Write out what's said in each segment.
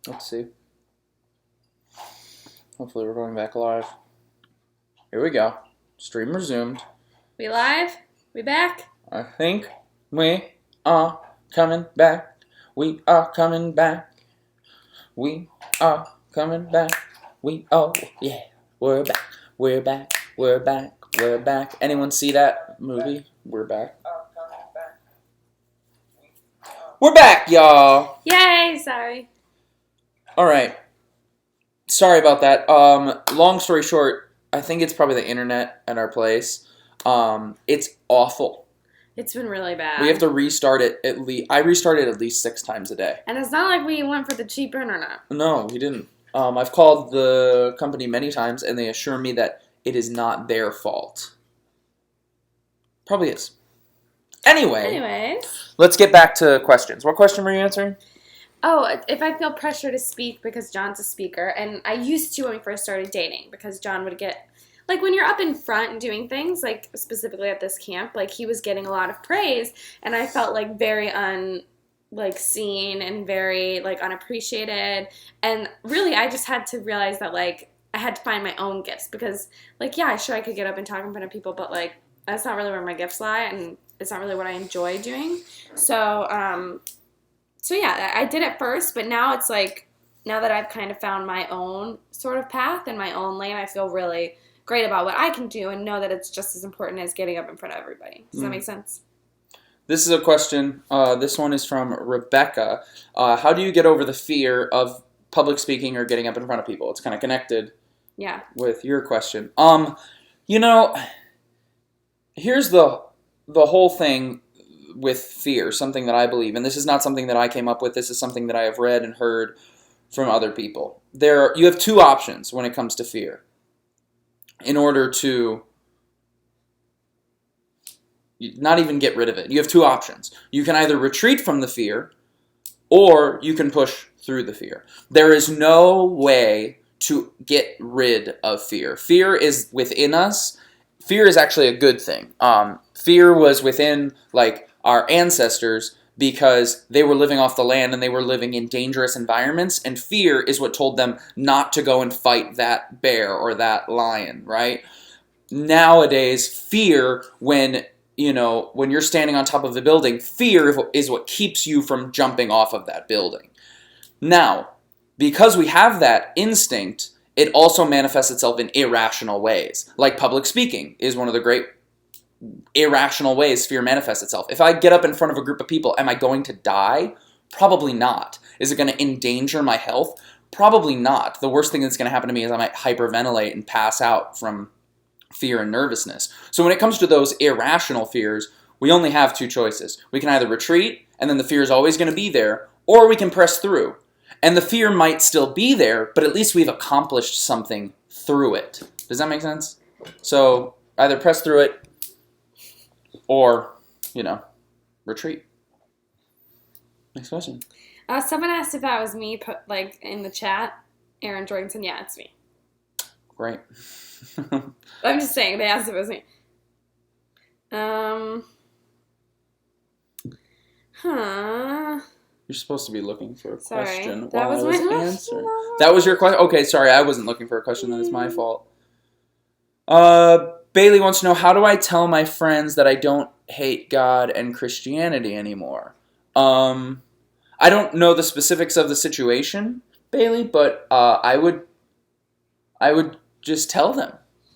Let's see. Hopefully we're going back live. Here we go. Stream resumed. We live? We back? I think we are coming back. We are coming back. We are coming back. Yeah. We're back. We're back. We're back. We're back. Anyone see that movie? We're back. We're back, y'all. Yay! Sorry. All right. Sorry about that. Long story short, I think it's probably the internet at our place. It's awful. It's been really bad. We have to restart it at least. I restart it at least 6 times a day. And it's not like we went for the cheap internet. No, we didn't. I've called the company many times, and they assure me that it is not their fault. Probably is. Anyways. Let's get back to questions. What question were you answering? Oh, if I feel pressure to speak because John's a speaker, and I used to when we first started dating because John would get, like when you're up in front and doing things, like specifically at this camp, like he was getting a lot of praise, and I felt like very seen and very like unappreciated, and really I just had to realize that like I had to find my own gifts because like yeah, sure I could get up and talk in front of people, but like that's not really where my gifts lie, and it's not really what I enjoy doing. So yeah, I did it first, but now it's like, now that I've kind of found my own sort of path and my own lane, I feel really great about what I can do and know that it's just as important as getting up in front of everybody. Does that make sense? This is a question. This one is from Rebecca. How do you get over the fear of public speaking or getting up in front of people? It's kind of connected with your question. Here's the whole thing with fear, something that I believe, and this is not something that I came up with, this is something that I have read and heard from other people. You have 2 options when it comes to fear. In order to not even get rid of it, you have 2 options. You can either retreat from the fear, or you can push through the fear. There is no way to get rid of fear. Fear is within us. Fear is actually a good thing. Fear was within, like, our ancestors because they were living off the land and they were living in dangerous environments, and fear is what told them not to go and fight that bear or that lion, right? Nowadays, fear, when you're standing on top of the building, fear is what keeps you from jumping off of that building. Now, because we have that instinct, it also manifests itself in irrational ways. Like public speaking is one of the great irrational ways fear manifests itself. If I get up in front of a group of people, am I going to die? Probably not. Is it going to endanger my health? Probably not. The worst thing that's going to happen to me is I might hyperventilate and pass out from fear and nervousness. So when it comes to those irrational fears, we only have 2 choices. We can either retreat, and then the fear is always going to be there, or we can press through. And the fear might still be there, but at least we've accomplished something through it. Does that make sense? So either press through it, or, retreat. Next question. Someone asked if that was me, in the chat. Aaron Jorgensen, yeah, it's me. Great. I'm just saying, they asked if it was me. You're supposed to be looking for a Sorry, question that while was I was my answering. That was your question? Okay, sorry, I wasn't looking for a question. That is my fault. Bailey wants to know, how do I tell my friends that I don't hate God and Christianity anymore? I don't know the specifics of the situation, Bailey, but I would just tell them.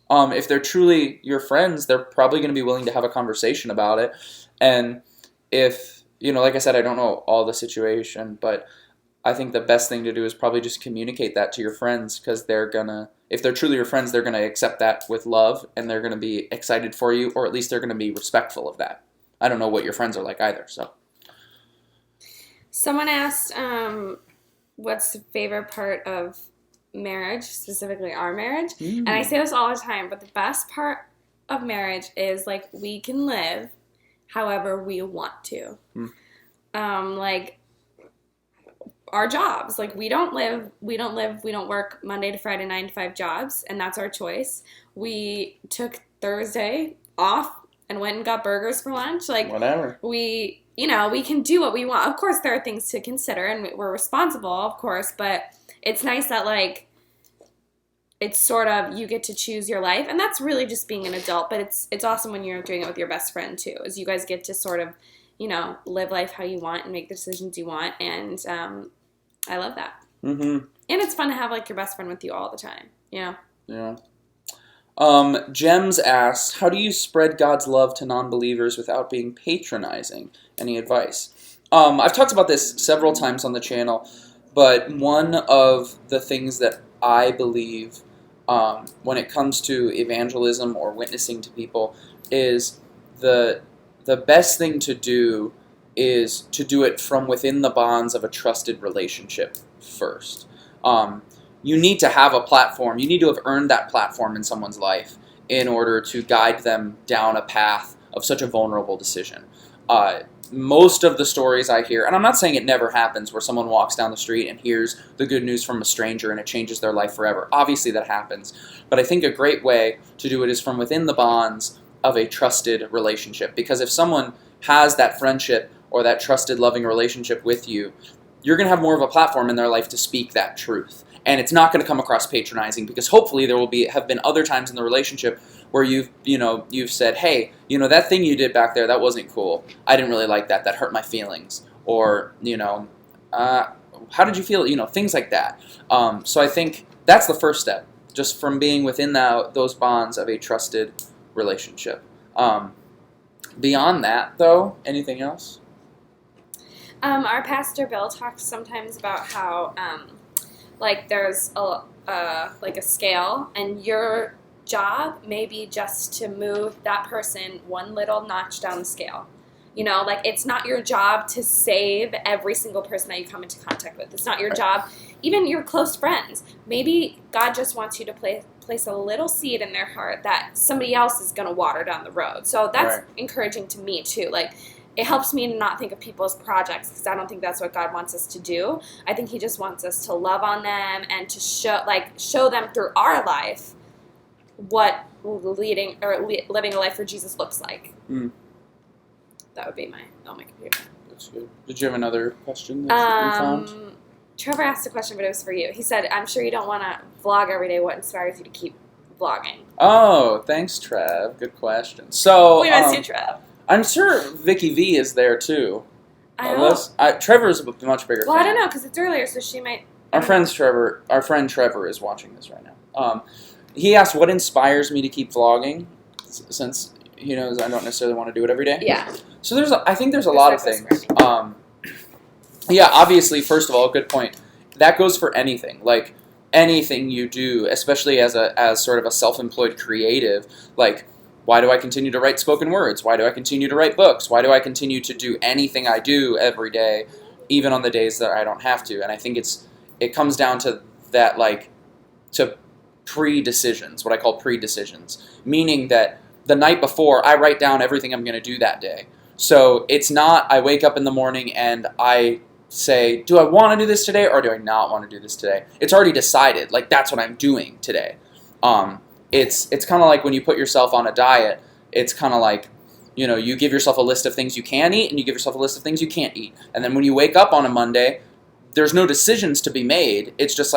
If they're truly your friends, they're probably going to be willing to have a conversation about it. And if, like I said, I don't know all the situation, but I think the best thing to do is probably just communicate that to your friends, because if they're truly your friends, they're going to accept that with love, and they're going to be excited for you, or at least they're going to be respectful of that. I don't know what your friends are like either, so. Someone asked, what's the favorite part of marriage, specifically our marriage? And I say this all the time, but the best part of marriage is, like, we can live however we want to. Like, our jobs, like, we don't work Monday to Friday 9-to-5 jobs, and that's our choice. We took Thursday off and went and got burgers for lunch. Like, whatever. We you know, we can do what we want. Of course, there are things to consider, and we're responsible, of course, but it's nice that, like, it's sort of, you get to choose your life, and that's really just being an adult, but it's awesome when you're doing it with your best friend, too, is you guys get to sort of, you know, live life how you want and make the decisions you want, and I love that. Mm-hmm. And it's fun to have, like, your best friend with you all the time, you know? Yeah. Gems asks, how do you spread God's love to non-believers without being patronizing? Any advice? I've talked about this several times on the channel, but one of the things that I believe when it comes to evangelism or witnessing to people is the best thing to do is to do it from within the bonds of a trusted relationship first. You need to have a platform. You need to have earned that platform in someone's life in order to guide them down a path of such a vulnerable decision. Most of the stories I hear, and I'm not saying it never happens, where someone walks down the street and hears the good news from a stranger and it changes their life forever. Obviously that happens. But I think a great way to do it is from within the bonds of a trusted relationship. Because if someone has that friendship or that trusted, loving relationship with you, you're going to have more of a platform in their life to speak that truth. And it's not going to come across patronizing, because hopefully there will have been other times in the relationship where you've said, hey, that thing you did back there, that wasn't cool. I didn't really like that. That hurt my feelings. Or, how did you feel? Things like that. So I think that's the first step, just from being within those bonds of a trusted relationship. Beyond that, though, anything else? Our pastor Bill talks sometimes about how, there's a scale, and your job may be just to move that person one little notch down the scale. It's not your job to save every single person that you come into contact with. It's not your job, even your close friends. Maybe God just wants you to place a little seed in their heart that somebody else is going to water down the road. So that's encouraging to me, too. It helps me to not think of people as projects, because I don't think that's what God wants us to do. I think He just wants us to love on them and to show them through our life what living a life for Jesus looks like. Mm. That would be on my computer. That's good. Did you have another question that you found? Trevor asked a question, but it was for you. He said, I'm sure you don't want to vlog every day. What inspires you to keep vlogging? Oh, thanks, Trev. Good question. So We miss you, Trev. I'm sure Vicky V is there too. I know. Trevor's a much bigger fan. I don't know, because it's earlier, so she might. Our friend Trevor is watching this right now. He asked, what inspires me to keep vlogging, since he knows I don't necessarily want to do it every day. Yeah. So I think there's a lot of things. Yeah, obviously, first of all, good point. That goes for anything. Like, anything you do, especially as sort of a self-employed creative, why do I continue to write spoken words? Why do I continue to write books? Why do I continue to do anything I do every day, even on the days that I don't have to? And I think it comes down to that, to pre-decisions, what I call pre-decisions, meaning that the night before, I write down everything I'm going to do that day. So it's not I wake up in the morning and I say, do I want to do this today or do I not want to do this today? It's already decided. That's what I'm doing today. It's kind of like when you put yourself on a diet. It's kind of like, you give yourself a list of things you can eat and you give yourself a list of things you can't eat. And then when you wake up on a Monday, there's no decisions to be made. It's just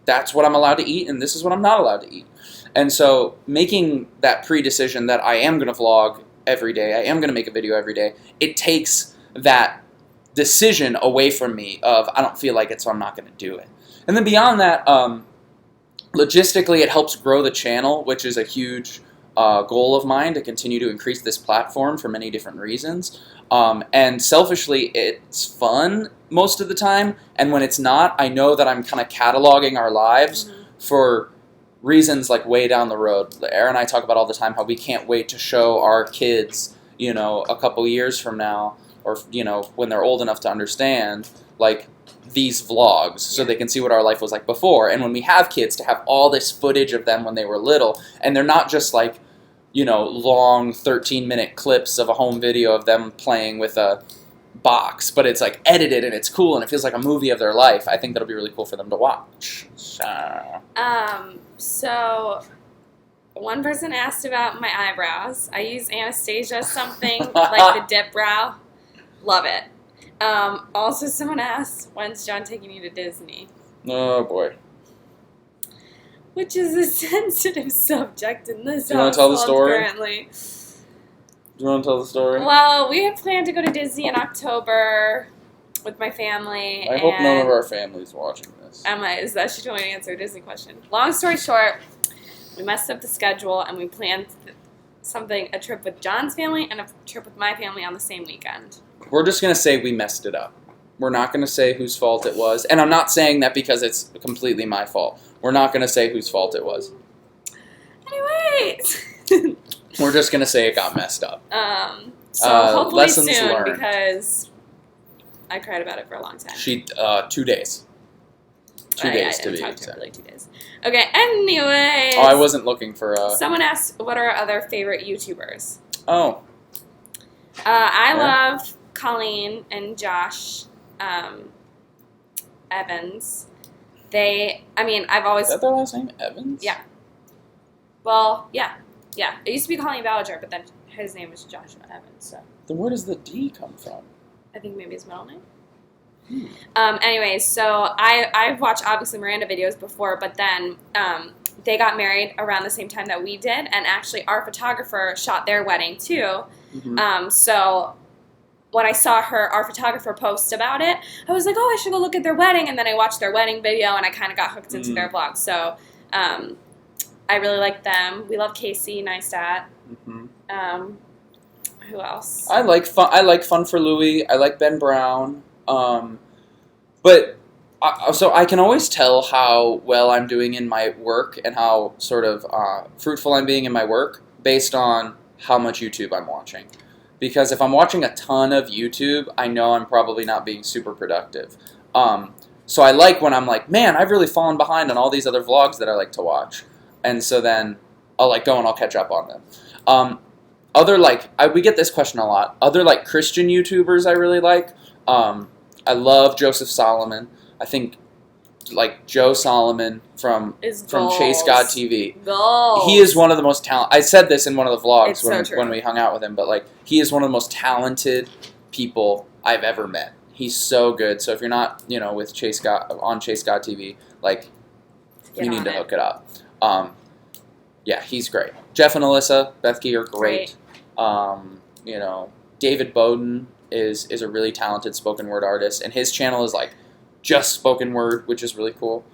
that's what I'm allowed to eat and this is what I'm not allowed to eat. And so making that pre-decision that I am going to vlog every day, I am going to make a video every day, it takes that decision away from me of I don't feel like it, so I'm not going to do it. And then beyond that, logistically, it helps grow the channel, which is a huge goal of mine, to continue to increase this platform for many different reasons. And selfishly, it's fun most of the time. And when it's not, I know that I'm kind of cataloging our lives for reasons way down the road. Aaron and I talk about all the time how we can't wait to show our kids, a couple years from now, or, when they're old enough to understand, these vlogs, so they can see what our life was like before. And when we have kids, to have all this footage of them when they were little, and they're not just long 13-minute clips of a home video of them playing with a box, but it's edited and it's cool and it feels like a movie of their life. I think that'll be really cool for them to watch. So one person asked about my eyebrows. I use Anastasia something, the dip brow. Love it. Also, someone asked, when's John taking you to Disney? Oh boy. Which is a sensitive subject in this Do you want to tell the household story? currently. Do you want to tell the story? Well, we had planned to go to Disney in October with my family. I hope none of our family's watching this. Emma is that she told me to answer a Disney question. Long story short, we messed up the schedule and we planned a trip with John's family and a trip with my family on the same weekend. We're just going to say we messed it up. We're not going to say whose fault it was. And I'm not saying that because it's completely my fault. We're not going to say whose fault it was. Anyways. We're just going to say it got messed up. So hopefully lessons soon learned. because I cried about it for a long time. 2 days. 2 days to be exact. Like 2 days. Okay, anyways. Oh, I wasn't looking for Someone asked, what are our other favorite YouTubers? Oh. I love Colleen and Josh Evans. I've always... Is that their last name? Evans? Yeah. Well, yeah. Yeah. It used to be Colleen Ballinger, but then his name was Joshua Evans, so... Then where does the D come from? I think maybe his middle name. Anyways, so I've watched obviously Miranda videos before, but then they got married around the same time that we did, and actually our photographer shot their wedding too. Mm-hmm. So when I saw our photographer post about it, I was like, oh, I should go look at their wedding, and then I watched their wedding video, and I kind of got hooked into their vlog. So I really like them. We love Casey Neistat. Mm-hmm. Who else? I like Fun for Louie. I like Ben Brown. But so I can always tell how well I'm doing in my work and how sort of fruitful I'm being in my work based on how much YouTube I'm watching. Because if I'm watching a ton of YouTube, I know I'm probably not being super productive. So I like when I'm like, man, I've really fallen behind on all these other vlogs that I like to watch. And so then I'll go and I'll catch up on them. We get this question a lot. Other Christian YouTubers I really like. I love Joseph Solomon. I think Joe Solomon from Chase God TV. Goals. He is one of the most talented. I said this in one of the vlogs so when we hung out with him, but he is one of the most talented people I've ever met. He's so good. So if you're not, with Chase God on Chase God TV, you need to hook it up. Yeah, he's great. Jeff and Alyssa Bethke are great. David Bowden is a really talented spoken word artist, and his channel is just spoken word, which is really cool.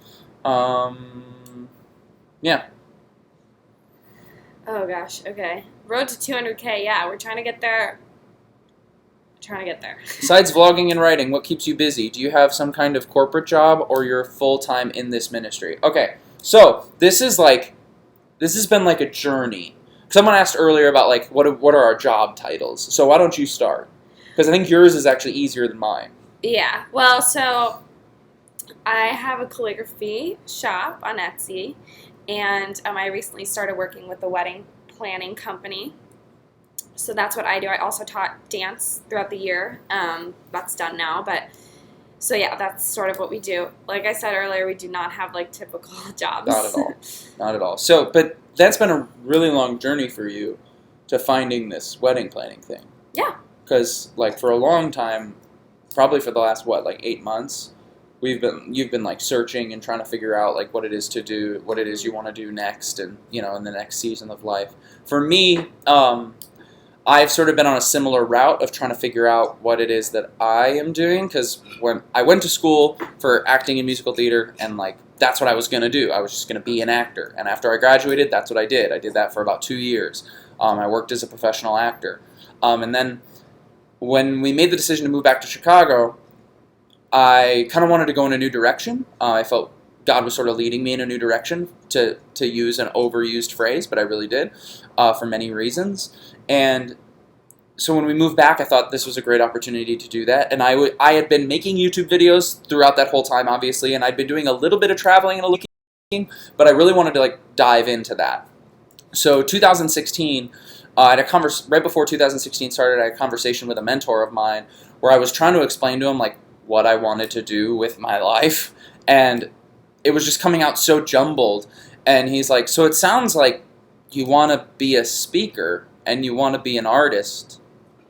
Yeah. Oh gosh. Okay. Road to 200K. Yeah, we're trying to get there. Besides vlogging and writing, what keeps you busy? Do you have some kind of corporate job, or you're full-time in this ministry? Okay, so this has been a journey. Someone asked earlier about what are our job titles. So why don't you start? Because I think yours is actually easier than mine. Yeah. Well, so I have a calligraphy shop on Etsy, and I recently started working with a wedding planning company. So that's what I do. I also taught dance throughout the year. That's done now, but so yeah, that's sort of what we do. Like I said earlier, we do not have typical jobs. Not at all. Not at all. So, but that's been a really long journey for you to finding this wedding planning thing. Yeah. Because for a long time, probably for the last 8 months, you've been searching and trying to figure out what it is to do, what it is you want to do next, and in the next season of life. For me, I've sort of been on a similar route of trying to figure out what it is that I am doing, because when I went to school for acting and musical theater, and that's what I was going to do. I was just going to be an actor, and after I graduated, that's what I did. I did that for about 2 years. I worked as a professional actor, and then when we made the decision to move back to Chicago, I kind of wanted to go in a new direction. I felt God was sort of leading me in a new direction, to use an overused phrase, but I really did, for many reasons. And so when we moved back, I thought this was a great opportunity to do that. And I had been making YouTube videos throughout that whole time, obviously, and I'd been doing a little bit of traveling and looking, but I really wanted to dive into that. So 2016, right before 2016 started, I had a conversation with a mentor of mine where I was trying to explain to him what I wanted to do with my life, and it was just coming out so jumbled. And he's like, so it sounds like you want to be a speaker and you want to be an artist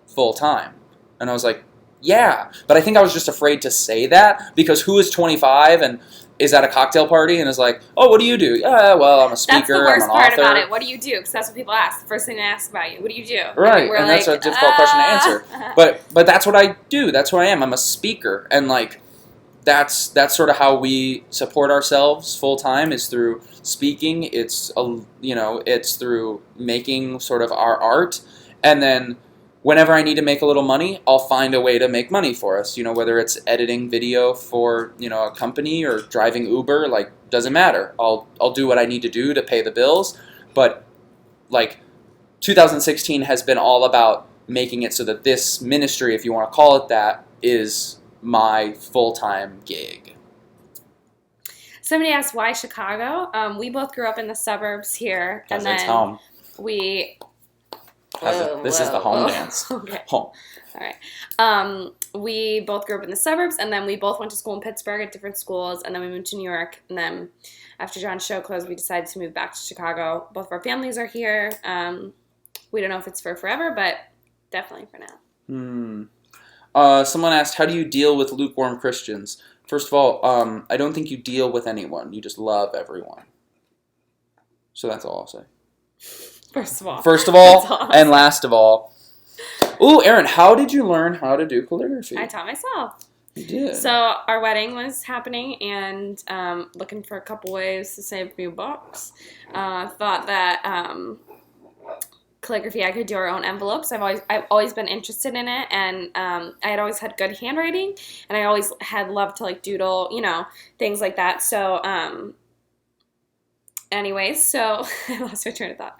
full time. And I was like, yeah. But I think I was just afraid to say that because who is 25 and is at a cocktail party and is like, oh, what do you do? Yeah, well, I'm a speaker, That's the worst I'm an part author. about it. What do you do? Because that's what people ask. The first thing they ask about you. What do you do? Right, we're and like, that's a difficult question to answer. But that's what I do. That's who I am. I'm a speaker, and like that's sort of how we support ourselves full time is through speaking. It's through making sort of our art, and then whenever I need to make a little money, I'll find a way to make money for us. Whether it's editing video for a company or driving Uber, like doesn't matter. I'll do what I need to do to pay the bills, but like 2016 has been all about making it so that this ministry, if you want to call it that, is my full-time gig. Somebody asked why Chicago. We both grew up in the suburbs here, and then It's home. we. This is the home dance. Okay. Home. All right. We both grew up in the suburbs, and then we both went to school in Pittsburgh at different schools, and then we moved to New York, and then after John's show closed, we decided to move back to Chicago. Both of our families are here. We don't know if it's for forever, but definitely for now. Someone asked, how do you deal with lukewarm Christians? First of all, I don't think you deal with anyone. You just love everyone. So that's all I'll say. First of all. All and last of all. Ooh, Erin, how did you learn how to do calligraphy? I taught myself. You did. So our wedding was happening, and looking for a couple ways to save a few bucks. Thought that calligraphy, I could do our own envelopes. I've always been interested in it, and I had always had good handwriting, and I always had loved to like doodle, things like that. So anyways, so I lost my train of thought.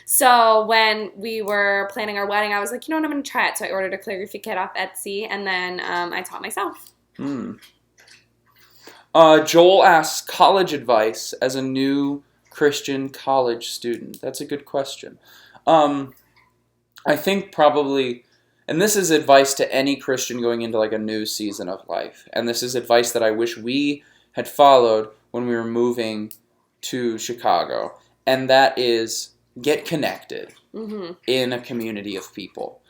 So when we were planning our wedding, I was like, you know what, I'm going to try it. So I ordered a calligraphy kit off Etsy, and then I taught myself. Joel asks, college advice as a new Christian college student. That's a good question. I think probably, and this is advice to any Christian going into like a new season of life, and this is advice that I wish we had followed when we were moving to Chicago, and that is get connected in a community of people.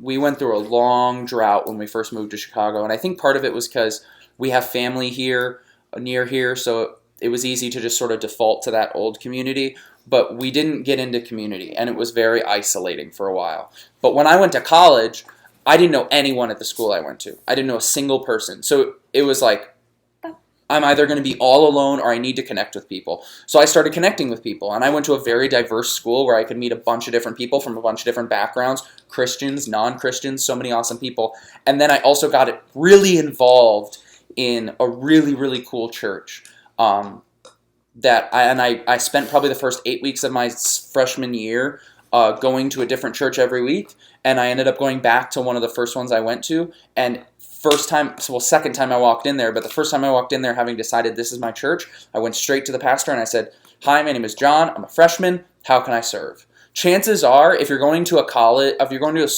We went through a long drought when we first moved to Chicago, and I think part of it was because we have family here, near here, so it was easy to just sort of default to that old community, but we didn't get into community, and it was very isolating for a while. But when I went to college, I didn't know anyone at the school I went to. I didn't know a single person. So it was like, I'm either going to be all alone or I need to connect with people. So I started connecting with people, and I went to a very diverse school where I could meet a bunch of different people from a bunch of different backgrounds, Christians, non-Christians, so many awesome people. And then I also got really involved in a really, really cool church I spent probably the first 8 weeks of my freshman year going to a different church every week, and I ended up going back to one of the first ones I went to, and second time I walked in there, but the first time I walked in there having decided this is my church, I went straight to the pastor and I said, hi, my name is John, I'm a freshman, how can I serve? Chances are, if you're going to a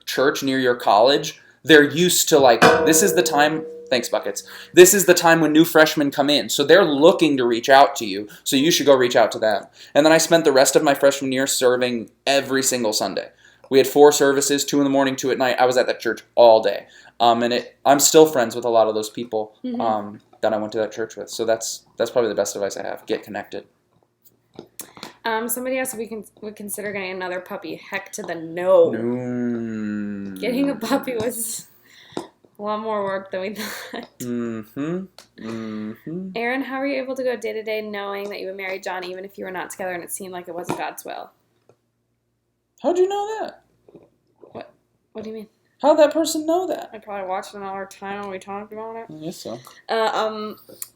church near your college, they're used to like, this is the time, thanks buckets, this is the time when new freshmen come in, so they're looking to reach out to you, so you should go reach out to them. And then I spent the rest of my freshman year serving every single Sunday. We had 4 services, 2 in the morning, 2 at night. I was at that church all day. I'm still friends with a lot of those people that I went to that church with. So that's probably the best advice I have. Get connected. Somebody asked if we would consider getting another puppy. Heck to the no. Getting a puppy was a lot more work than we thought. Erin, how were you able to go day to day knowing that you would marry John even if you were not together and it seemed like it wasn't God's will? How'd you know that? What do you mean? How'd that person know that? I probably watched it all our time when we talked about it. I guess so.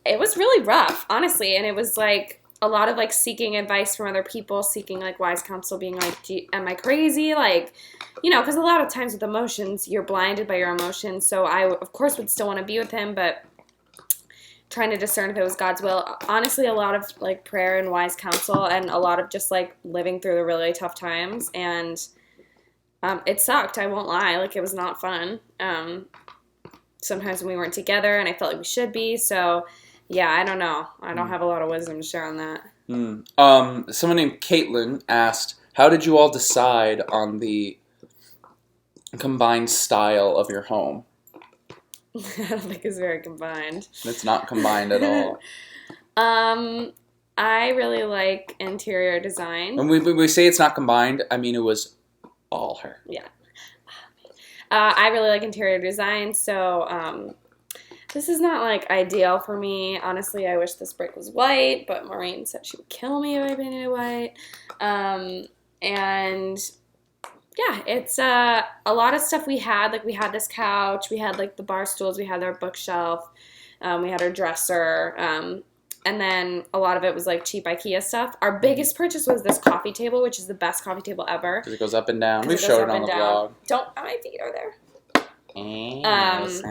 It was really rough, honestly, and it was like a lot of like seeking advice from other people, seeking like wise counsel, being like, am I crazy? Like, because a lot of times with emotions, you're blinded by your emotions. So I, of course, would still want to be with him, but trying to discern if it was God's will. Honestly, a lot of like prayer and wise counsel, and a lot of just like living through the really tough times. And it sucked. I won't lie. Like, it was not fun. Sometimes when we weren't together, and I felt like we should be. So, yeah, I don't know. I don't have a lot of wisdom to share on that. Someone named Caitlin asked, how did you all decide on the combined style of your home? I don't think it's very combined. It's not combined at all. I really like interior design. When we say it's not combined, I mean it was all her. Yeah. I really like interior design, so this is not like ideal for me. Honestly, I wish this brick was white, but Maureen said she would kill me if I painted it white. And yeah, it's a lot of stuff we had. Like we had this couch, we had like the bar stools, we had our bookshelf, we had our dresser, and then a lot of it was like cheap IKEA stuff. Our biggest purchase was this coffee table, which is the best coffee table ever. Because it goes up and down. We've It goes showed up it on and the down. vlog. Don't, my feet are there. Yes.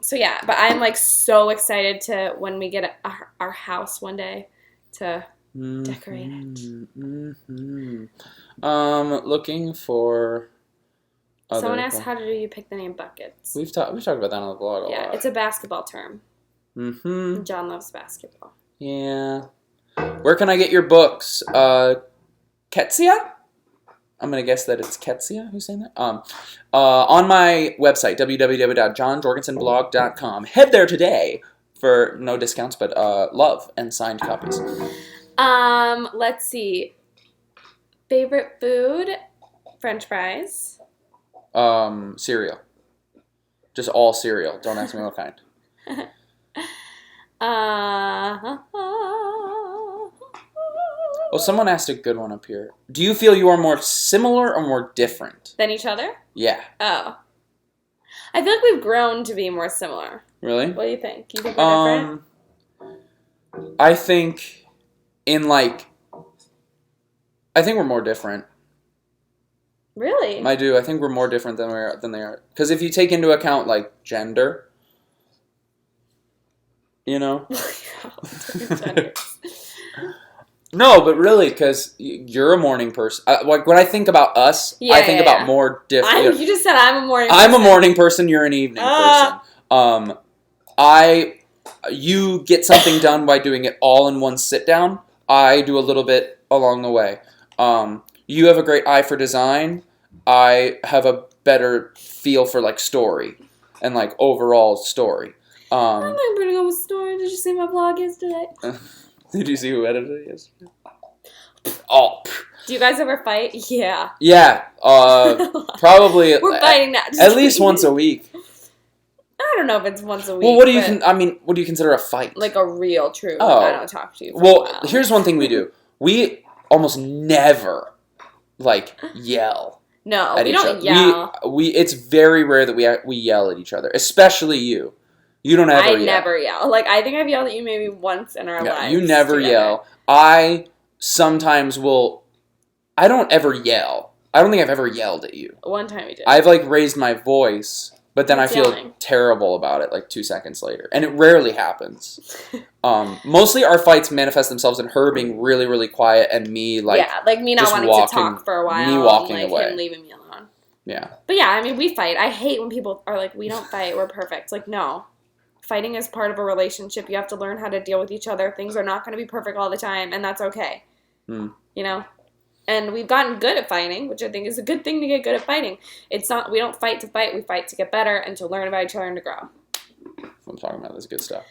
So yeah, but I'm like so excited to when we get our house one day to decorate it. Mm-hmm. Looking for. Someone asked, how do you pick the name Buckets? We've talked about that on the vlog a lot. Yeah, it's a basketball term. Mm-hmm. John loves basketball. Yeah. Where can I get your books? Ketsia? I'm going to guess that it's Ketsia who's saying that. On my website, www.johnjorgensenblog.com. Head there today for no discounts, but love and signed copies. Let's see. Favorite food? French fries. Cereal. Just all cereal. Don't ask me what kind. Oh, someone asked a good one up here. Do you feel you are more similar or more different? Than each other? Yeah. Oh. I feel like we've grown to be more similar. Really? What do you think? You think we're different? I think I think we're more different. Really? I do. I think we're more different than they are. Because if you take into account like gender, you know. No, but really, because you're a morning person. Like when I think about us, I think about more different. You just said I'm a morning person. I'm a morning person. You're an evening person. You get something done by doing it all in one sit down. I do a little bit along the way. You have a great eye for design. I have a better feel for like story and like overall story. I'm not putting on a story. Did you see my vlog yesterday? Did you see who edited it yesterday? Oh. Do you guys ever fight? Yeah. Yeah. Probably. We're fighting now. At least once a week. I don't know if it's once a week. Well, what do you consider a fight? Like a real, true. Oh. I don't talk to you. For well, a while. Here's one thing we do. We almost never like yell. No, at we each don't other. yell. It's very rare that we yell at each other, especially you. You don't ever yell. I never yell. Like, I think I've yelled at you maybe once in our lives. You never yell. I sometimes will. I don't ever yell. I don't think I've ever yelled at you. One time you did. I've like raised my voice, but then That's I feel yelling. terrible about it like 2 seconds later. And it rarely happens. Mostly our fights manifest themselves in her being really, really quiet and me like me not just wanting walking, to talk for a while. me walking and, away. Him leaving me alone. Yeah. But yeah, I mean, we fight. I hate when people are like, we don't fight, we're perfect. Like, no. Fighting is part of a relationship. You have to learn how to deal with each other. Things are not going to be perfect all the time, and that's okay. You know? And we've gotten good at fighting, which I think is a good thing to get good at fighting. It's not, we don't fight to fight, we fight to get better and to learn about each other and to grow. I'm talking about this good stuff.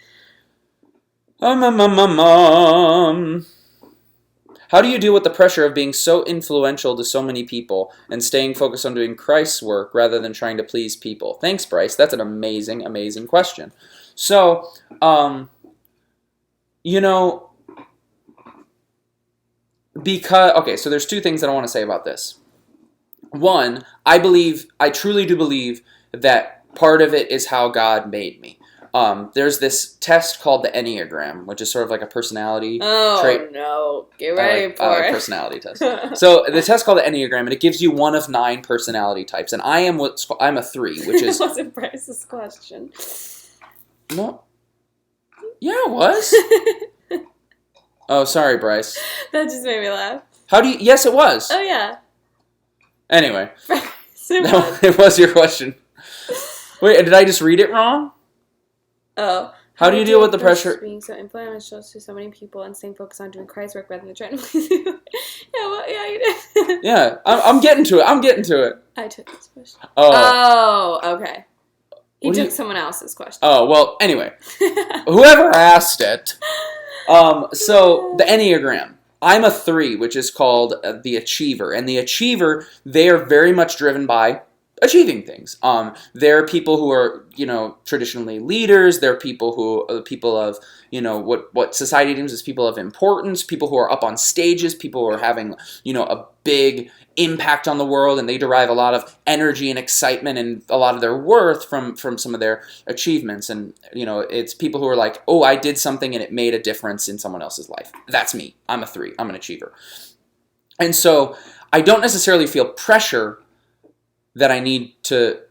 How do you deal with the pressure of being so influential to so many people and staying focused on doing Christ's work rather than trying to please people? Thanks, Bryce. That's an amazing, amazing question. So, so there's two things that I want to say about this. One, I truly do believe that part of it is how God made me. There's this test called the Enneagram, which is sort of like a personality trait. Oh, no. Get ready for it. Personality test. So the test called the Enneagram, and it gives you one of 9 personality types, and I'm a 3, which is... That wasn't Bryce's question. No. Yeah, it was. Oh, sorry, Bryce. That just made me laugh. Yes, it was. Oh, yeah. Anyway. It was your question. Wait, did I just read it wrong? Oh. How do you deal with the pressure? Being so influential to so many people and staying focused on doing Christ's work rather than trying to please you. Yeah, you did. Yeah, I'm getting to it. I took this question. Oh, okay. He What do took you- someone else's question. Oh, well, anyway. Whoever asked it. So, the Enneagram. I'm a 3, which is called the Achiever. And the Achiever, they are very much driven by achieving things. There are people who are, traditionally leaders. There are people who are the people of, what society deems as people of importance, people who are up on stages, people who are having, a big impact on the world, and they derive a lot of energy and excitement and a lot of their worth from some of their achievements. And, it's people who are like, oh, I did something and it made a difference in someone else's life. That's me. I'm a 3. I'm an achiever. And so I don't necessarily feel pressure that I need to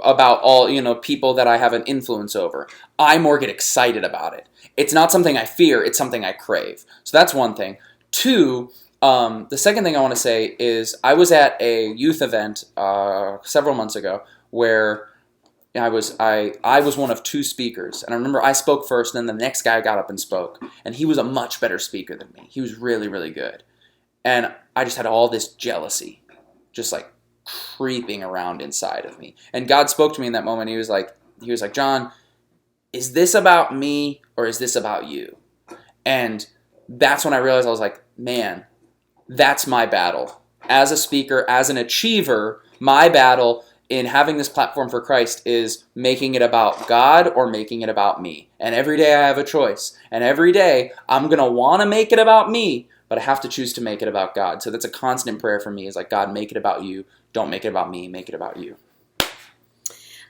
about all people that I have an influence over. I more get excited about it. It's not something I fear, it's something I crave. So that's one thing. 2, the second thing I want to say is I was at a youth event several months ago where I was one of 2 speakers, and I remember I spoke first, and then the next guy got up and spoke, and he was a much better speaker than me. He was really, really good, and I just had all this jealousy, just like creeping around inside of me. And God spoke to me in that moment. He was like, John, is this about me or is this about you? And that's when I realized, I was like, man, that's my battle. As a speaker, as an achiever, my battle in having this platform for Christ is making it about God or making it about me. And every day I have a choice. And every day I'm going to want to make it about me, but I have to choose to make it about God. So that's a constant prayer for me, is like, God, make it about you. Don't make it about me. Make it about you.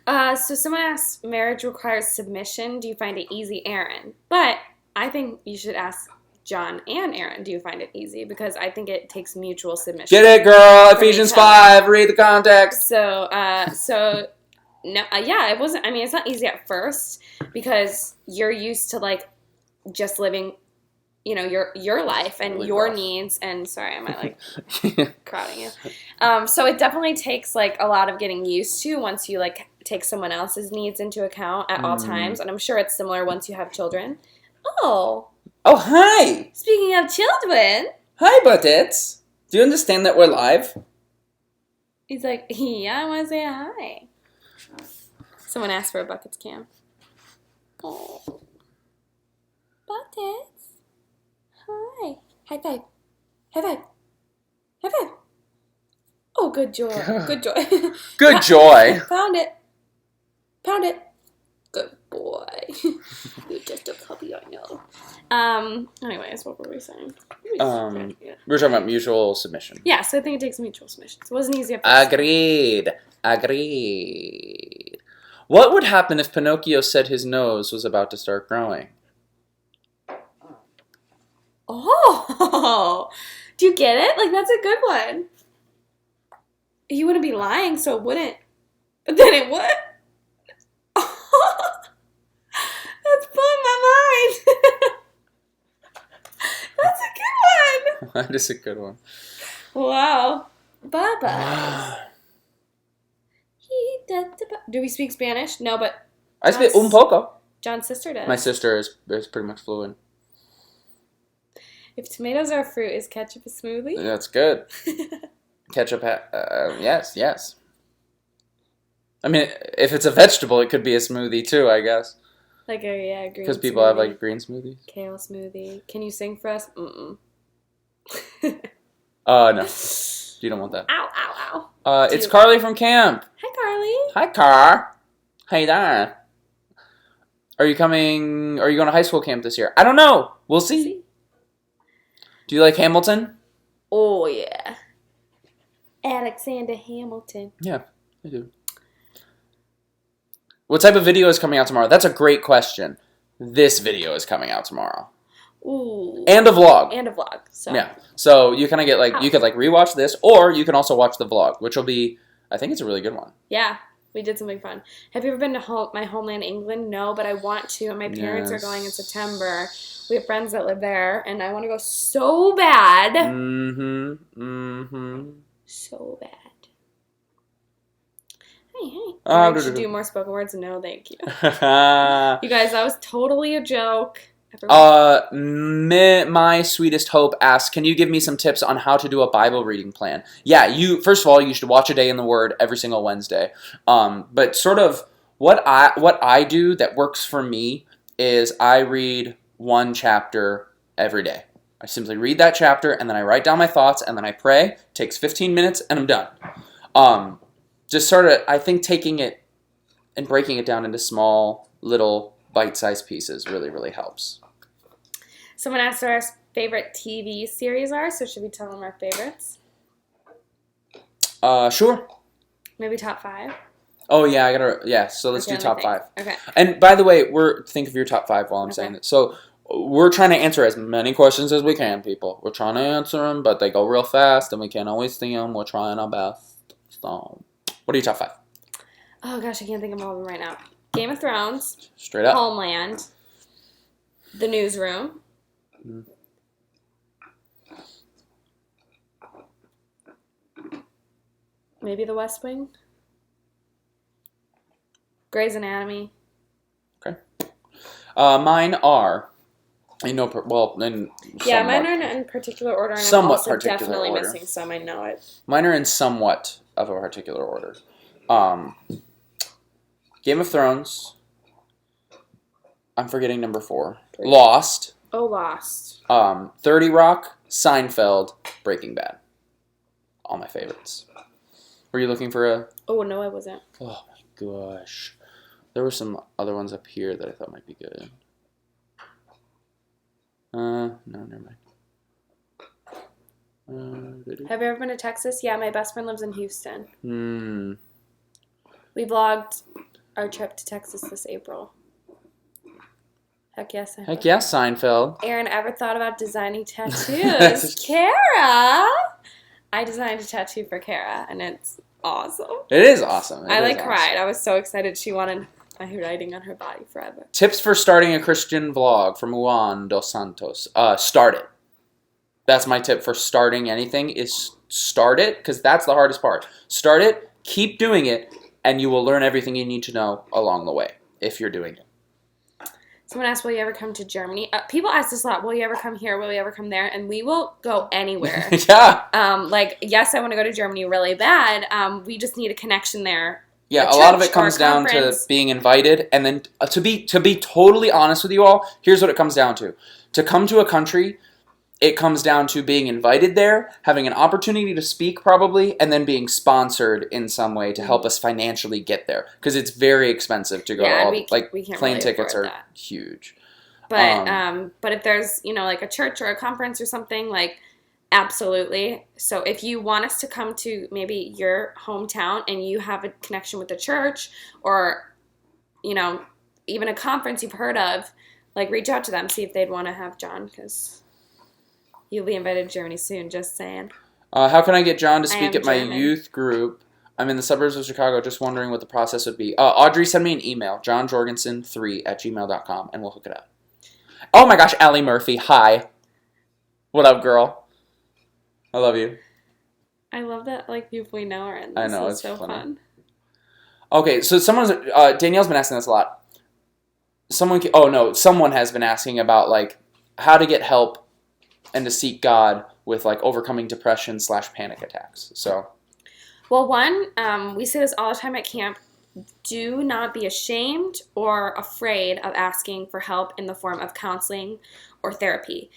So someone asked, marriage requires submission. Do you find it easy, Aaron? But I think you should ask John and Aaron, do you find it easy? Because I think it takes mutual submission. Get it, girl. from Ephesians each other. 5. Read the context. So no, yeah, it wasn't. I mean, it's not easy at first because you're used to like just living, your life and Really your rough. needs. And sorry, am I like crowding you? So it definitely takes like a lot of getting used to once you like take someone else's needs into account at all times. And I'm sure it's similar once you have children. Oh, hi. speaking of children, Hi, Buttits. Do you understand that we're live? he's like, yeah, I want to say hi. Someone asked for a buckets cam. Oh, buckets. Hi. High five. High five. High five. Oh, good joy. Good joy. Good joy. Found it. Found it. Good boy. You're just a puppy, I know. Anyways, what were we saying? We were talking about mutual submission. Yeah, so I think it takes mutual submission. So it wasn't easy at first. Agreed. What would happen if Pinocchio said his nose was about to start growing? Oh, do you get it? Like, that's a good one. You wouldn't be lying, so it wouldn't. But then it would. That's blowing my mind. That's a good one. That is a good one. Wow. Bye-bye. Do we speak Spanish? No, but I speak un poco. John's sister does. My sister is pretty much fluent. If tomatoes are fruit, is ketchup a smoothie? That's good. Ketchup, yes. I mean, if it's a vegetable, it could be a smoothie too, I guess. Like a green Because people smoothie. have like green smoothies. Kale smoothie. Can you sing for us? Mm-mm. No. You don't want that. Ow, ow, ow. It's Carly from camp. Hi, Carly. Hi, Car. Hey there. Are you going to high school camp this year? I don't know. We'll see. Do you like Hamilton? Oh, yeah. Alexander Hamilton. Yeah, I do. What type of video is coming out tomorrow? That's a great question. This video is coming out tomorrow. Ooh. And a vlog. And a vlog. So. Yeah. So you kind of get like, you could like rewatch this, or you can also watch the vlog, which will be, I think it's a really good one. Yeah. We did something fun. Have you ever been to my homeland, England? No, but I want to. And my parents are going in September. We have friends that live there, and I want to go so bad. So bad. Hey. I should do more spoken words? No, thank you. You guys, that was totally a joke. My Sweetest Hope asks, can you give me some tips on how to do a Bible reading plan? Yeah, first of all, you should watch A Day in the Word every single Wednesday. But sort of What I do that works for me is I read one chapter every day. I simply read that chapter and then I write down my thoughts and then I pray. It takes 15 minutes and I'm done. Just sort of, I think taking it and breaking it down into small, little, bite-sized pieces really, really helps. Someone asked what our favorite TV series are, so should we tell them our favorites? Sure. Maybe top 5? Oh, yeah, so let's do top 5. Okay. And by the way, think of your top 5 while I'm Okay. saying it. So we're trying to answer as many questions as we can, people. We're trying to answer them, but they go real fast, and we can't always see them. We're trying our best. So, what are your top 5? Oh, gosh, I can't think of all of them right now. Game of Thrones. Straight up. Homeland. The Newsroom. Mm. Maybe The West Wing. Grey's Anatomy. Okay. Mine are in no in Yeah, mine somewhat- are in particular order, and somewhat I'm also particular definitely order. missing some. I know it. Mine are in somewhat of a particular order. Game of Thrones. I'm forgetting number 4. Lost. Oh, Lost. 30 Rock, Seinfeld, Breaking Bad. All my favorites. Were you looking for a... Oh, no, I wasn't. Oh my gosh. There were some other ones up here that I thought might be good. No, never mind. Have you ever been to Texas? Yeah, my best friend lives in Houston. Hmm. We vlogged our trip to Texas this April. Heck yes. I Heck have. yeah, Seinfeld. Aaron ever thought about designing tattoos? Kara! I designed a tattoo for Kara, and it's awesome. It is awesome. I cried. I was so excited. She wanted my writing on her body forever. Tips for starting a Christian vlog from Juan Dos Santos. Start it. That's my tip for starting anything is start it, because that's the hardest part. Start it, keep doing it, and you will learn everything you need to know along the way if you're doing it. Someone asked, will you ever come to Germany? People ask this a lot. Will you ever come here? Will you ever come there? And we will go anywhere. Yeah. Yes, I want to go to Germany really bad. We just need a connection there. Yeah, A a lot of church it comes or a down to conference. being invited, and then to be totally honest with you all, here's what it comes down to. To come to a country, it comes down to being invited there, having an opportunity to speak probably, and then being sponsored in some way to help us financially get there. Because it's very expensive to go. Yeah, all, we like can't plane really tickets are afford that. huge. But if there's, like a church or a conference or something, like, absolutely. So if you want us to come to maybe your hometown and you have a connection with the church or, even a conference you've heard of, like, reach out to them, see if they'd want to have John, because you'll be invited to Germany soon, just saying. How can I get John to I speak am at my German. youth group? I'm in the suburbs of Chicago, just wondering what the process would be. Audrey, send me an email, johnjorgensen3@gmail.com, and we'll hook it up. Oh my gosh, Allie Murphy, hi. What up, girl? I love you. I love that, like, people we know are in this. I know, It's it's so funny. fun. Okay, so Danielle's been asking this a lot. Someone has been asking about, like, how to get help and to seek God with, like, overcoming depression / panic attacks. So, Well, we say this all the time at camp. Do not be ashamed or afraid of asking for help in the form of counseling or therapy.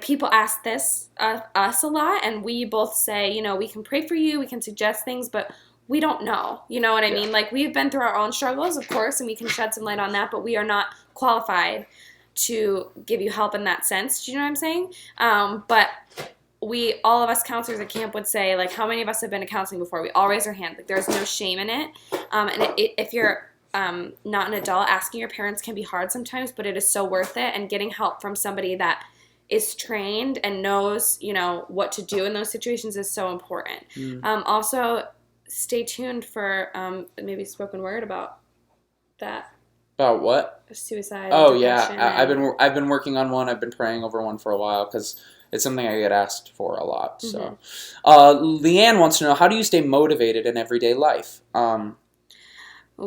People ask this us a lot, and we both say, we can pray for you, we can suggest things, but we don't know. You know what I mean? Like, we've been through our own struggles, of course, and we can shed some light on that, but we are not qualified to give you help in that sense. Do you know what I'm saying? But all of us counselors at camp would say, like, how many of us have been to counseling before? We all raise our hand. Like, there's no shame in it. If you're not an adult, asking your parents can be hard sometimes, but it is so worth it. And getting help from somebody that is trained and knows, what to do in those situations is so important. Also, stay tuned for maybe spoken word about that. about what? Suicide. Oh depression, yeah, I've been working on one. I've been praying over one for a while because it's something I get asked for a lot. So, Leanne wants to know, how do you stay motivated in everyday life? Oh,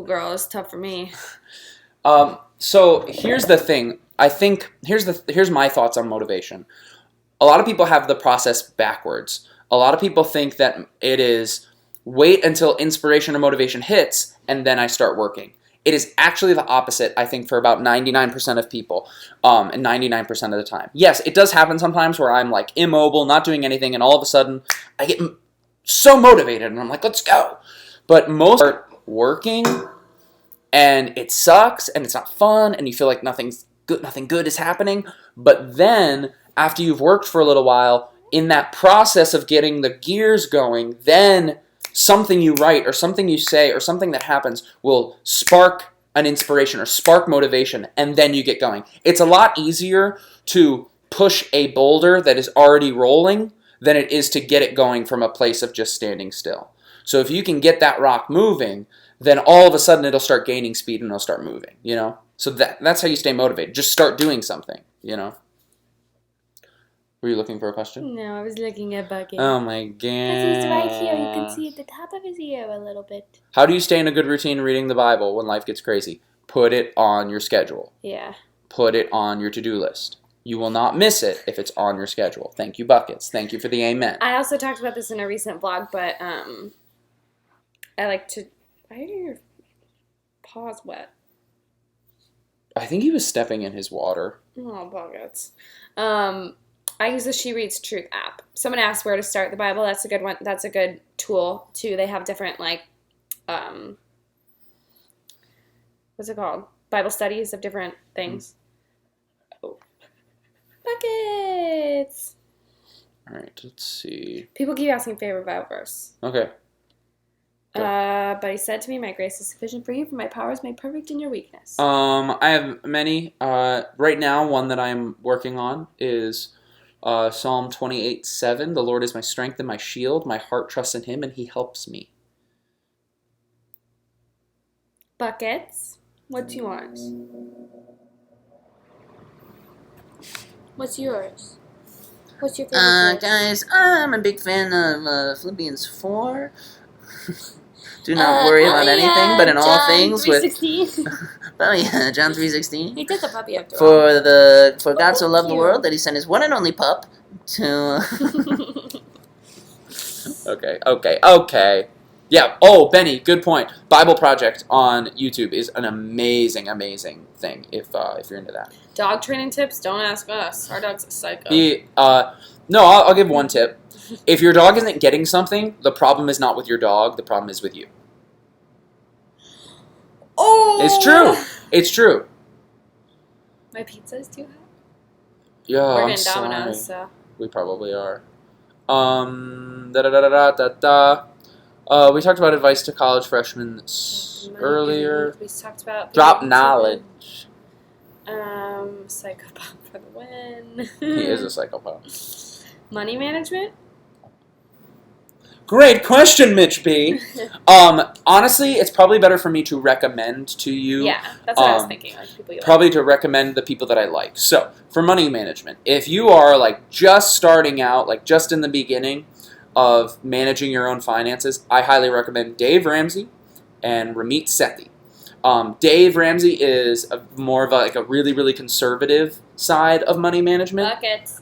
girl, it's tough for me. So here's the thing. I think here's my thoughts on motivation. A lot of people have the process backwards. A lot of people think that it is wait until inspiration or motivation hits and then I start working. It is actually the opposite, I think, for about 99% of people, and 99% of the time. Yes, it does happen sometimes where I'm like immobile, not doing anything, and all of a sudden I get so motivated, and I'm like, let's go. But most are working, and it sucks, and it's not fun, and you feel like nothing good is happening. But then, after you've worked for a little while, in that process of getting the gears going, then something you write or something you say or something that happens will spark an inspiration or spark motivation, and then you get going. It's a lot easier to push a boulder that is already rolling than it is to get it going from a place of just standing still. So if you can get that rock moving, then all of a sudden it'll start gaining speed and it'll start moving, you know? So that's how you stay motivated. Just start doing something, you know? Were you looking for a question? No, I was looking at Bucket. Oh my god. Because he's right here. You can see at the top of his ear a little bit. How do you stay in a good routine reading the Bible when life gets crazy? Put it on your schedule. Yeah. Put it on your to-do list. You will not miss it if it's on your schedule. Thank you, Buckets. Thank you for the amen. I also talked about this in a recent vlog, but I like to... Why are your paws wet? I think he was stepping in his water. Oh, Buckets. I use the She Reads Truth app. Someone asked where to start the Bible. That's a good one. That's a good tool too. They have different what's it called? Bible studies of different things. Oh, Buckets. All right, let's see. People keep asking favorite Bible verse. Okay. But he said to me, "My grace is sufficient for you, for my power is made perfect in your weakness." I have many. Right now, one that I'm working on is Psalm 28:7. The Lord is my strength and my shield. My heart trusts in Him, and He helps me. Buckets. What's yours? What's yours? What's your favorite verse? Guys, I'm a big fan of Philippians 4. Do not worry about anything, but in all things with... Oh yeah, John 3:16. He did the puppy after all. For God so loved the world that He sent His one and only pup to... Okay. Yeah. Oh, Benny, good point. Bible Project on YouTube is an amazing thing if you're into that. Dog training tips? Don't ask us. Our dog's a psycho. No, I'll give one tip. If your dog isn't getting something, the problem is not with your dog. The problem is with you. Oh! It's true. My pizza is too hot. Yeah, We're I'm getting sorry. Domino's, so. We probably are. We talked about advice to college freshmen earlier. We talked about Drop knowledge. Psychopath for the win. He is a psychopath. Money management? Great question, Mitch B. Honestly, it's probably better for me to recommend to you. Yeah, that's what I was thinking. Like people you probably to recommend the people that I like. So, for money management, if you are like just starting out, like just in the beginning of managing your own finances, I highly recommend Dave Ramsey and Ramit Sethi. Dave Ramsey is more of a really, really conservative side of money management. Buckets.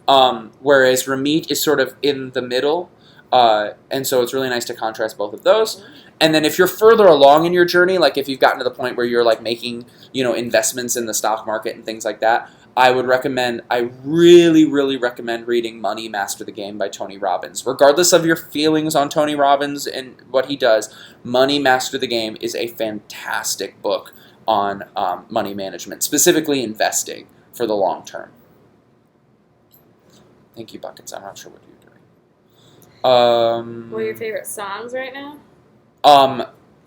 Whereas Ramit is sort of in the middle. And so it's really nice to contrast both of those. And then if you're further along in your journey, like if you've gotten to the point where you're like making, investments in the stock market and things like that, I really, really recommend reading Money Master the Game by Tony Robbins. Regardless of your feelings on Tony Robbins and what he does, Money Master the Game is a fantastic book on money management, specifically investing for the long term. Thank you, Buckets. I'm not sure what you're doing. What are your favorite songs right now?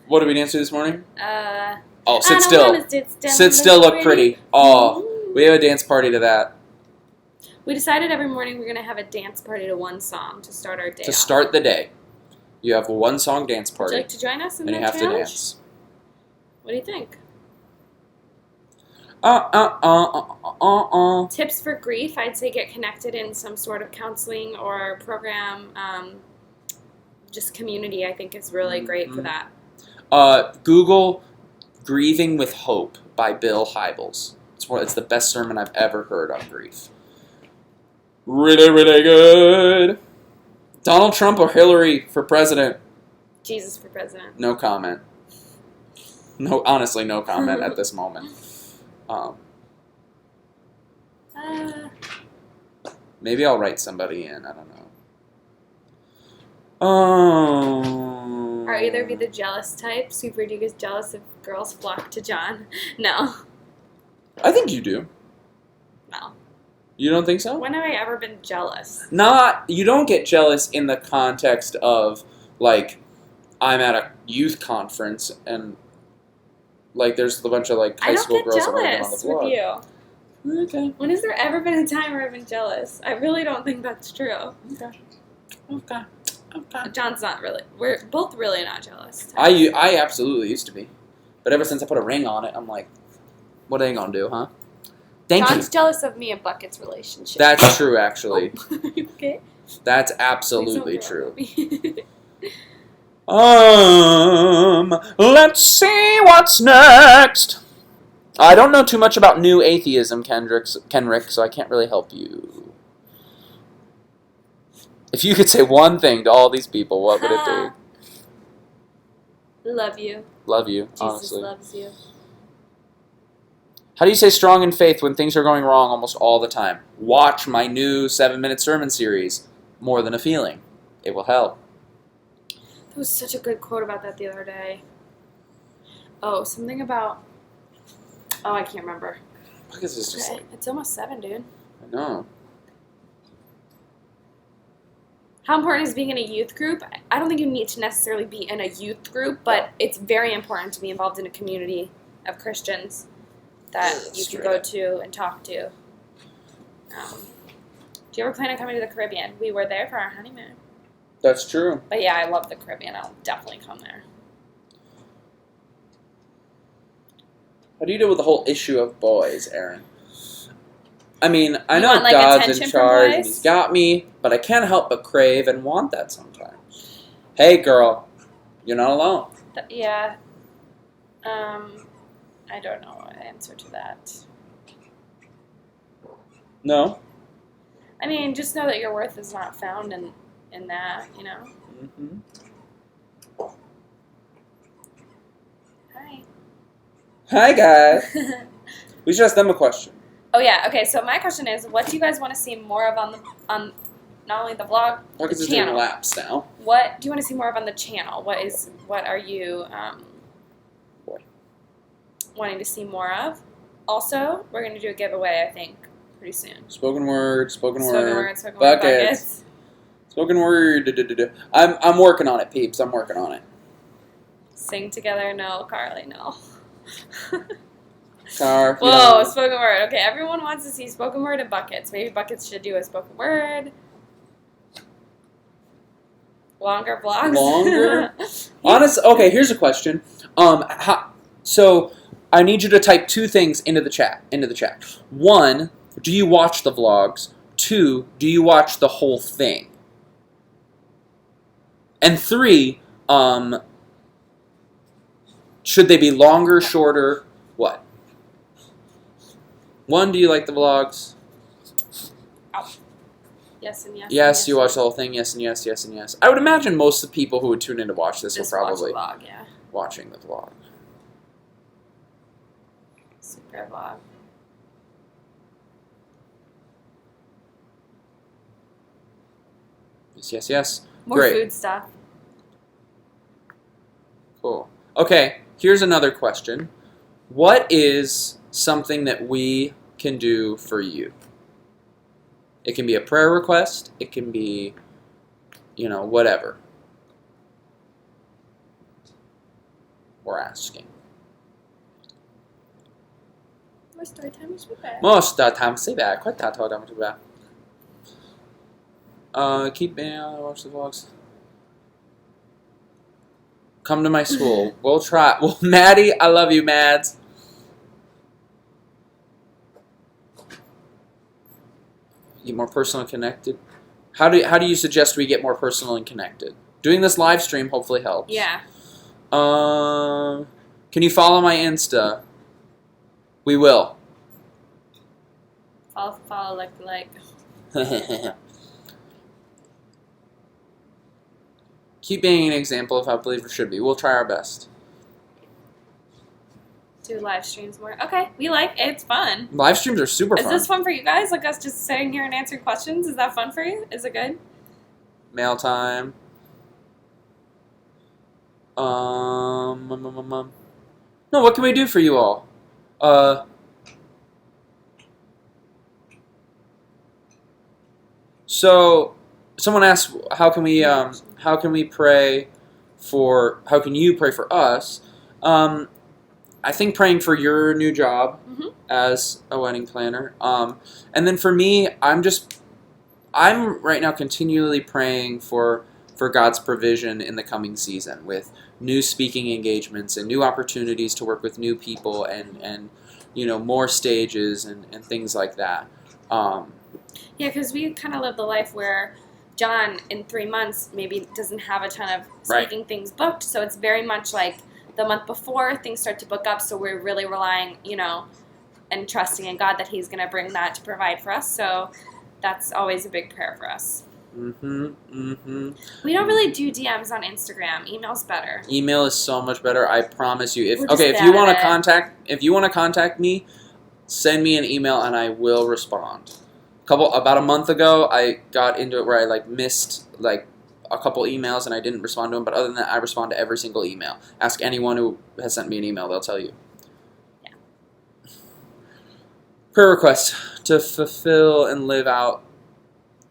What did we dance to this morning? Sit I still. Sit still, look pretty. Oh, Ooh. we have a dance party to that. We decided every morning we're going to have a dance party to one song to start our day To off. start the day, you have a one-song dance Would party, you like to join us in and you that have challenge? to dance. What do you think? Uh. Tips for grief, I'd say get connected in some sort of counseling or program. Just community, I think, is really great for that. Google "Grieving with Hope" by Bill Hybels. It's the best sermon I've ever heard on grief. Really, really good. Donald Trump or Hillary for president? Jesus for president. No comment. No, honestly, no comment at this moment. Maybe I'll write somebody in. I don't know. Are either of you the jealous type? Super Duke is jealous if girls flock to John. No. I think you do. No. You don't think so? When have I ever been jealous? You don't get jealous in the context of, like, I'm at a youth conference and, like, there's a bunch of, like, high school girls that want to get on the I don't vlog. get jealous with you. Okay. When has there ever been a time where I've been jealous? I really don't think that's true. Okay. John's not really. We're both really not jealous. I absolutely used to be. But ever since I put a ring on it, I'm like, what are they going to do, huh? Thank John's you. jealous of me and Bucket's relationship. That's true, actually. Okay. That's Please absolutely don't true. throw me. Let's see what's next. I don't know too much about new atheism, Kenrick, so I can't really help you. If you could say one thing to all these people, what would it be? Love you. Love you, Jesus honestly. loves you. How do you stay strong in faith when things are going wrong almost all the time? Watch my new 7-minute sermon series, More Than a Feeling. It will help. There was such a good quote about that the other day. Oh, something about... Oh, I can't remember. Because it's just like, It's almost 7, dude. I know. How important is being in a youth group? I don't think you need to necessarily be in a youth group, but it's very important to be involved in a community of Christians that you can go to and talk to. Do you ever plan on coming to the Caribbean? We were there for our honeymoon. That's true. But yeah, I love the Caribbean. I'll definitely come there. How do you deal with the whole issue of boys, Aaron? I mean, I You know want, like, God's in attention from charge and boys? He's got me, but I can't help but crave and want that sometimes. Hey, girl, you're not alone. Yeah. I don't know what answer to that. No? I mean, just know that your worth is not found in that, you know? Mm-hmm. Hi. Hi, guys. We should ask them a question. Oh yeah, okay, so my question is, what do you guys want to see more of on not only the vlog, Marcus the is doing channel? laps now. What do you want to see more of on the channel? What are you wanting to see more of? Also, we're going to do a giveaway, I think, pretty soon. Spoken word. Spoken word, buckets. Spoken word. I'm working on it, peeps. I'm working on it. Sing together, no. Carly, no. Car. Whoa, spoken word. Okay, everyone wants to see spoken word and buckets. Maybe buckets should do a spoken word. Longer vlogs. Longer? Okay, here's a question. So I need you to type 2 things into the chat. 1, do you watch the vlogs? 2, do you watch the whole thing? And 3, should they be longer, shorter? What? 1, do you like the vlogs? Yes and yes. Yes, and you watch the whole thing. Yes and yes, yes and yes. I would imagine most of the people who would tune in to watch this Just are probably watch the vlog, yeah. watching the vlog. Super vlog. Yes, yes, yes. More Great. food stuff. Cool. Okay, here's another question. What is something that we can do for you? It can be a prayer request. It can be, whatever. We're asking. More story time is super. Måste ta sig iväg. Skjut ta dem tillbaka. Keep being watch the vlogs. Come to my school. We'll try. Well, Maddie, I love you, Mads. Get more personal and connected. How do you suggest we get more personal and connected? Doing this live stream hopefully helps. Yeah. Can you follow my Insta? We will. Follow, like. Keep being an example of how believers should be. We'll try our best. Do live streams more. Okay, we like it. It's fun. Live streams are super Is fun. this fun for you guys? Like us just sitting here and answering questions? Is that fun for you? Is it good? Mail time. No, what can we do for you all? So someone asked, how can you pray for us? I think praying for your new job Mhm. as a wedding planner. And then for me, I'm right now continually praying for God's provision in the coming season with new speaking engagements and new opportunities to work with new people and more stages and things like that. Yeah, because we kind of live the life where John, in 3 months, maybe doesn't have a ton of speaking things booked. So it's very much like the month before things start to book up. So we're really relying, and trusting in God that He's going to bring that to provide for us. So that's always a big prayer for us. We don't really do DMs on Instagram. Email's better. Email is so much better. I promise you. If We're just you want bad to contact me, send me an email and I will respond. About a month ago, I got into it where I missed a couple emails and I didn't respond to them. But other than that, I respond to every single email. Ask anyone who has sent me an email; they'll tell you. Yeah. Prayer request to fulfill and live out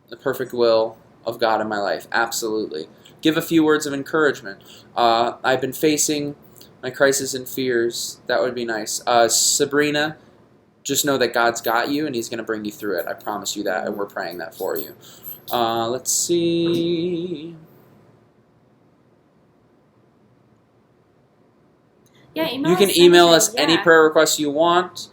the perfect will of God in my life. Absolutely. Give a few words of encouragement. I've been facing my crisis and fears. That would be nice. Sabrina, just know that God's got you and He's going to bring you through it. I promise you that, and we're praying that for you. Let's see. Yeah, email You can us email anything, us any prayer requests you want.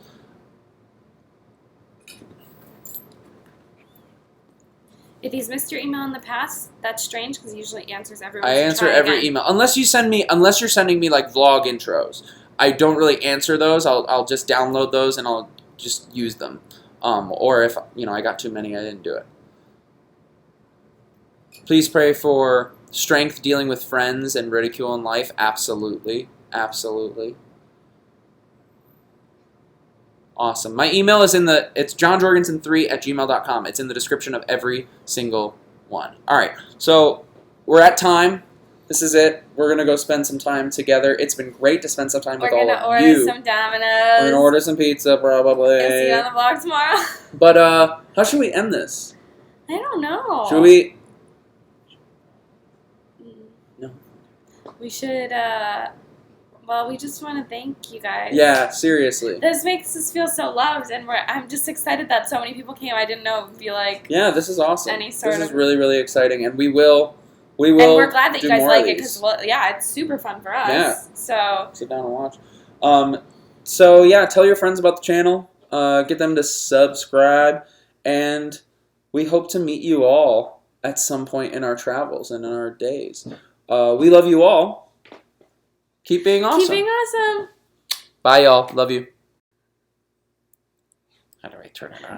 If he's missed your email in the past, that's strange because he usually answers everyone. I answer every email unless you're sending me vlog intros. I don't really answer those. I'll just download those and I'll just use them. Or if I got too many, I didn't do it. Please pray for strength dealing with friends and ridicule in life. Absolutely. Awesome. My email is it's johnjorgensen3@gmail.com. It's in the description of every single one. All right. So we're at time. This is it. We're going to go spend some time together. It's been great to spend some time with all of you. We're going to order some Domino's. We're going to order some pizza, probably. And see you on the vlog tomorrow. But how should we end this? I don't know. Should we? No. We should, we just want to thank you guys. Yeah, seriously. This makes us feel so loved, and I'm just excited that so many people came. I didn't know it would be like... Yeah, this is awesome. This is really, really exciting, and we will and we're glad that you guys like it, because, it's super fun for us. Yeah. So... Sit down and watch. So, yeah, tell your friends about the channel. Get them to subscribe, and we hope to meet you all at some point in our travels and in our days. We love you all. Keep being awesome. Keep being awesome. Bye, y'all. Love you. How do I turn it on?